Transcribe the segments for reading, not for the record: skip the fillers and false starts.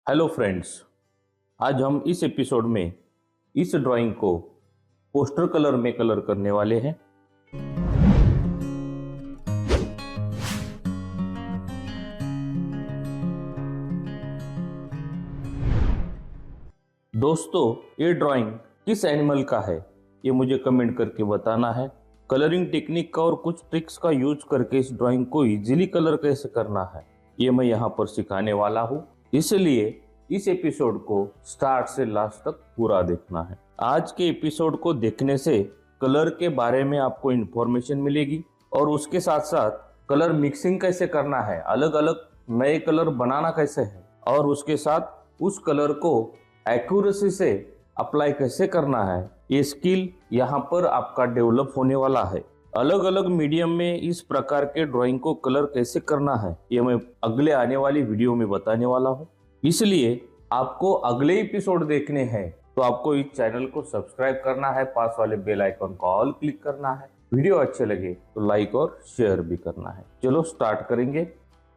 Hello friends, आज हम इस एपिसोड में इस ड्राइंग को पोस्टर कलर में कलर करने वाले हैं। दोस्तों, ये ड्राइंग किस एनिमल का है ये मुझे कमेंट करके बताना है। कलरिंग टेक्निक का और कुछ ट्रिक्स का यूज करके इस ड्राइंग को इजीली कलर कैसे करना है ये मैं यहाँ पर सिखाने वाला हूँ, इसलिए इस एपिसोड को स्टार्ट से लास्ट तक पूरा देखना है। आज के एपिसोड को देखने से कलर के बारे में आपको इंफॉर्मेशन मिलेगी और उसके साथ साथ कलर मिक्सिंग कैसे करना है, अलग अलग नए कलर बनाना कैसे है और उसके साथ उस कलर को एक्यूरेसी से अप्लाई कैसे करना है, ये स्किल यहाँ पर आपका डेवलप होने वाला है। अलग अलग मीडियम में इस प्रकार के ड्राइंग को कलर कैसे करना है ये मैं अगले आने वाली वीडियो में बताने वाला हूँ, इसलिए आपको अगले एपिसोड देखने हैं तो आपको इस चैनल को सब्सक्राइब करना है, पास वाले बेल आइकन को ऑल क्लिक करना है, वीडियो अच्छे लगे तो लाइक और शेयर भी करना है। चलो स्टार्ट करेंगे।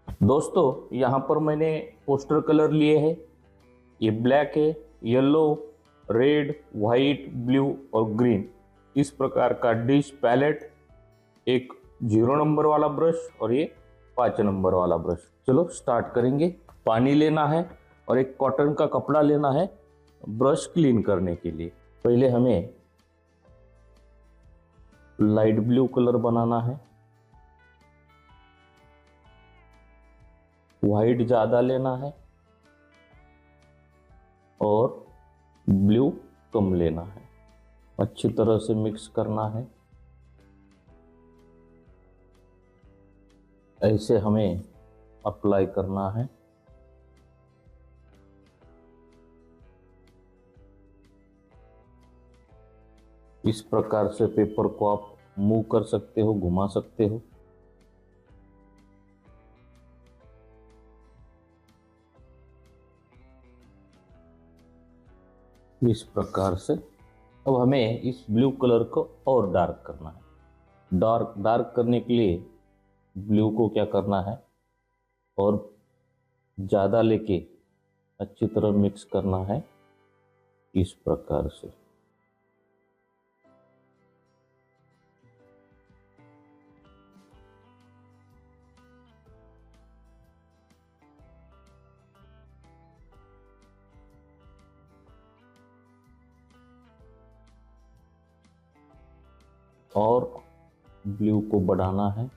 दोस्तों, यहाँ पर मैंने पोस्टर कलर लिए हैं। ये ब्लैक है, येलो, रेड, वाइट, ब्लू और ग्रीन, इस प्रकार का डिश पैलेट, एक 0 नंबर वाला ब्रश और ये 5 नंबर वाला ब्रश। चलो स्टार्ट करेंगे। पानी लेना है और एक कॉटन का कपड़ा लेना है ब्रश क्लीन करने के लिए। पहले हमें लाइट ब्लू कलर बनाना है, वाइट ज्यादा लेना है और ब्लू कम लेना है। अच्छी तरह से मिक्स करना है। ऐसे हमें अप्लाई करना है। इस प्रकार से पेपर को आप मूव कर सकते हो, घुमा सकते हो। इस प्रकार से अब हमें इस ब्लू कलर को और डार्क करना है। डार्क करने के लिए ब्लू को क्या करना है और ज़्यादा लेके अच्छी तरह मिक्स करना है इस प्रकार से। और ब्लू को बढ़ाना है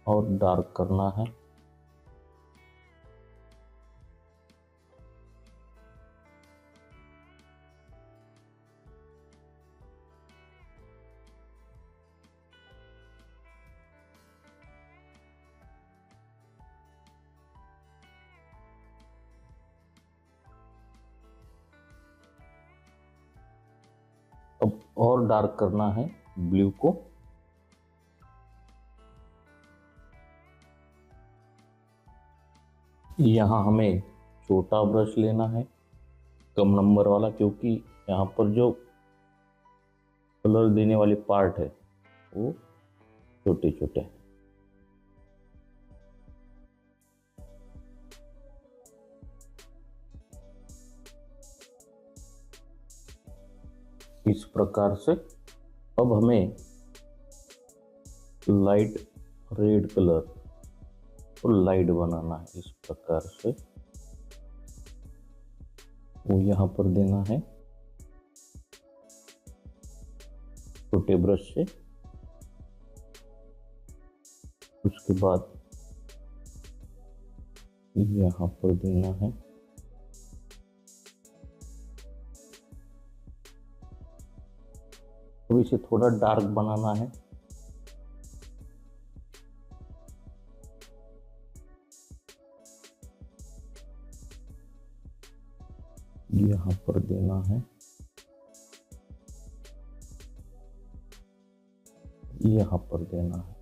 और डार्क करना है। अब और डार्क करना है ब्लू को। यहाँ हमें छोटा ब्रश लेना है, कम नंबर वाला, क्योंकि यहाँ पर जो कलर देने वाले पार्ट है वो छोटे छोटे हैं। इस प्रकार से अब हमें लाइट रेड कलर और लाइट बनाना है। इस प्रकार से वो यहाँ पर देना है छोटे ब्रश से। उसके बाद यहाँ पर देना है। अब इसे थोड़ा डार्क बनाना है। यहाँ पर देना है, यहाँ पर देना है।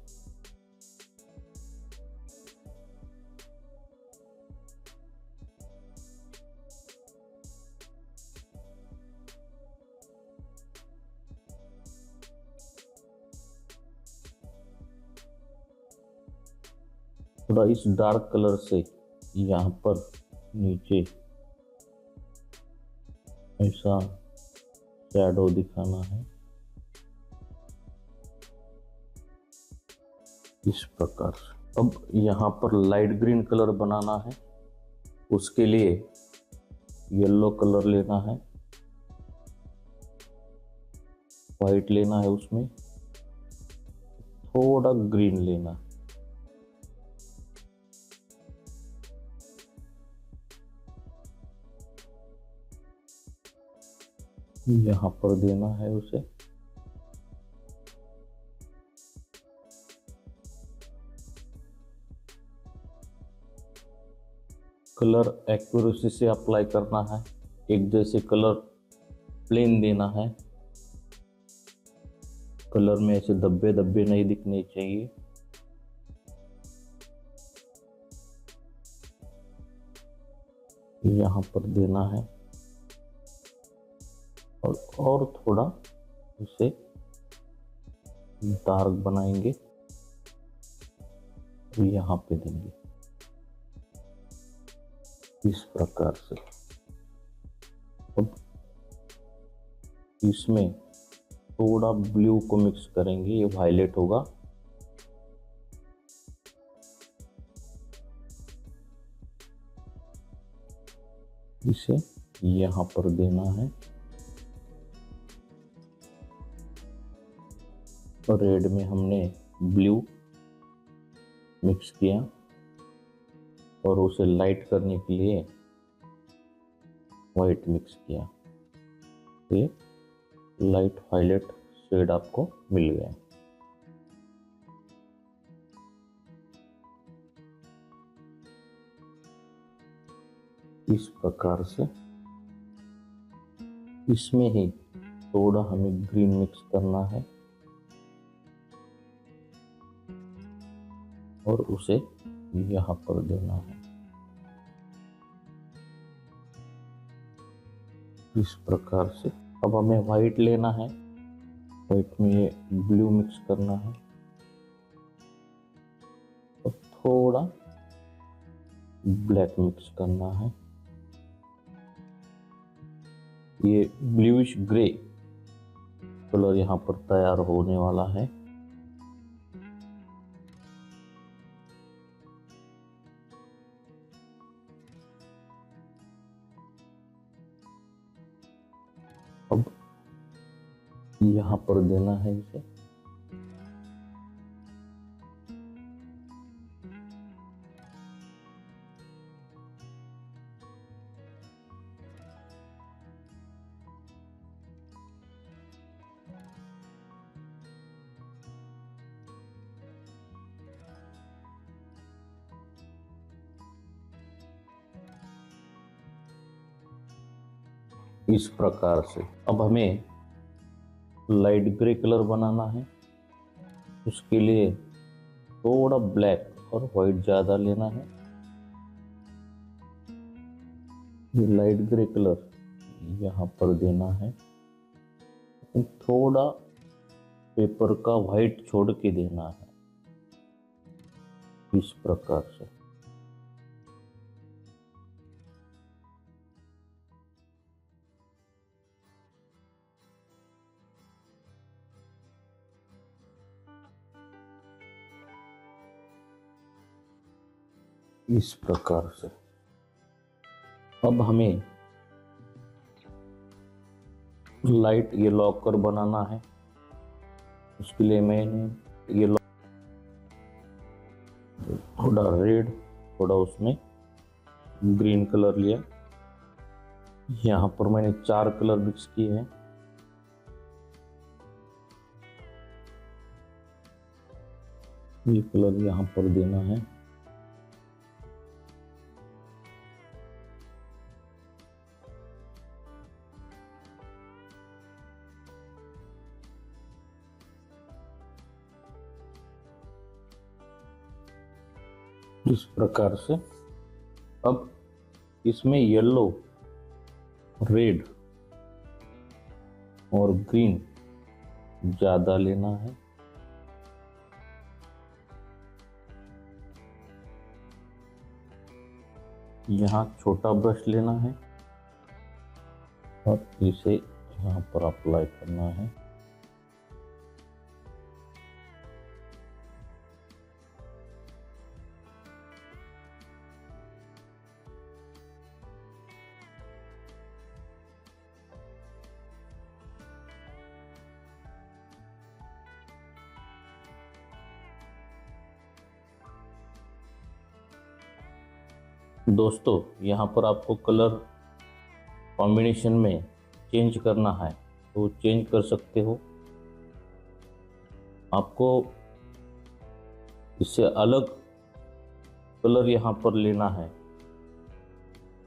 थोड़ा इस डार्क कलर से यहाँ पर नीचे ऐसा शैडो दिखाना है, इस प्रकार से। अब यहाँ पर लाइट ग्रीन कलर बनाना है, उसके लिए येलो कलर लेना है, वाइट लेना है, उसमें थोड़ा ग्रीन लेना है, यहाँ पर देना है उसे। कलर एक्यूरेसी से अप्लाई करना है, एक जैसे कलर प्लेन देना है, कलर में ऐसे धब्बे धब्बे नहीं दिखने चाहिए। यहाँ पर देना है और थोड़ा इसे डार्क बनाएंगे, यहाँ पे देंगे इस प्रकार से। अब इसमें थोड़ा ब्लू को मिक्स करेंगे, ये वायलेट होगा। इसे यहाँ पर देना है और रेड में हमने ब्लू मिक्स किया और उसे लाइट करने के लिए वाइट मिक्स किया, ये लाइट वायलेट शेड आपको मिल गया। इस प्रकार से इसमें ही थोड़ा हमें ग्रीन मिक्स करना है और उसे यहाँ पर देना है, इस प्रकार से। अब हमें वाइट लेना है, वाइट में ये ब्लू मिक्स करना है और थोड़ा ब्लैक मिक्स करना है, ये ब्लूइश ग्रे कलर यहाँ पर तैयार होने वाला है। अब यहाँ पर देना है इसे, इस प्रकार से। अब हमें लाइट ग्रे कलर बनाना है, उसके लिए थोड़ा ब्लैक और वाइट ज़्यादा लेना है। ये लाइट ग्रे कलर यहाँ पर देना है, थोड़ा पेपर का वाइट छोड़ के देना है, इस प्रकार से। इस प्रकार से। अब हमें लाइट येलो ऑकर बनाना है, उसके लिए मैंने येलो, थोड़ा रेड, थोड़ा उसमें ग्रीन कलर लिया। यहाँ पर मैंने 4 कलर मिक्स किए हैं। ये कलर यहाँ पर देना है, इस प्रकार से। अब इसमें येलो, रेड और ग्रीन ज़्यादा लेना है, यहाँ छोटा ब्रश लेना है और इसे यहाँ पर अप्लाई करना है। दोस्तों, यहाँ पर आपको कलर कॉम्बिनेशन में चेंज करना है तो चेंज कर सकते हो। आपको इससे अलग कलर यहाँ पर लेना है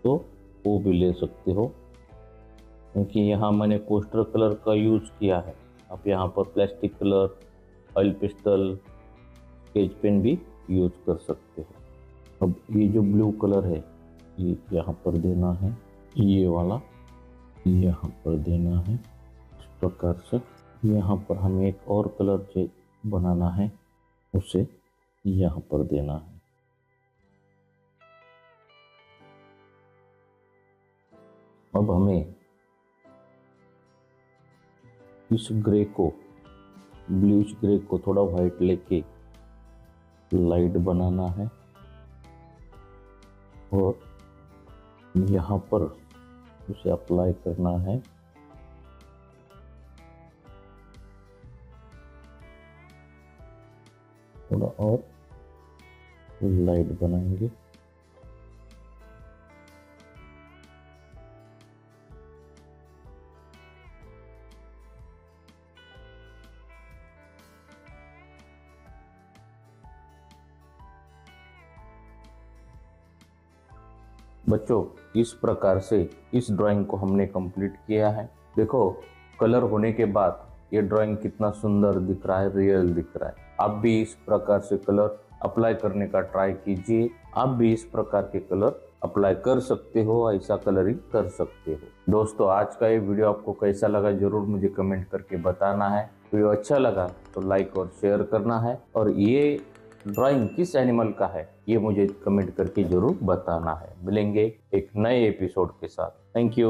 तो वो भी ले सकते हो, क्योंकि यहाँ मैंने कोस्टर कलर का यूज़ किया है। आप यहाँ पर plastic colour, oil pastel, sketch pen भी यूज़ कर सकते हो। अब ये जो ब्लू कलर है ये यहाँ पर देना है, ये वाला यहाँ पर देना है। इस प्रकार से यहाँ पर हमें एक और कलर जो बनाना है उसे यहाँ पर देना है। अब हमें इस ग्रे को, ब्लूइश ग्रे को थोड़ा वाइट लेके लाइट बनाना है और यहाँ पर उसे अप्लाई करना है। थोड़ा और लाइट बनाएंगे। बच्चों, इस प्रकार से इस ड्राइंग को हमने कंप्लीट किया है। देखो, कलर होने के बाद ये ड्राइंग कितना सुंदर दिख रहा है, रियल दिख रहा है। आप भी इस प्रकार से कलर अप्लाई करने का ट्राई कीजिए। आप भी इस प्रकार के कलर अप्लाई कर सकते हो, ऐसा कलरिंग कर सकते हो। दोस्तों, आज का ये वीडियो आपको कैसा लगा जरूर मुझे कमेंट करके बताना है। वीडियो अच्छा लगा तो लाइक और शेयर करना है, और ये ड्राइंग किस एनिमल का है ये मुझे कमेंट करके जरूर बताना है। मिलेंगे एक नए एपिसोड के साथ। Thank you.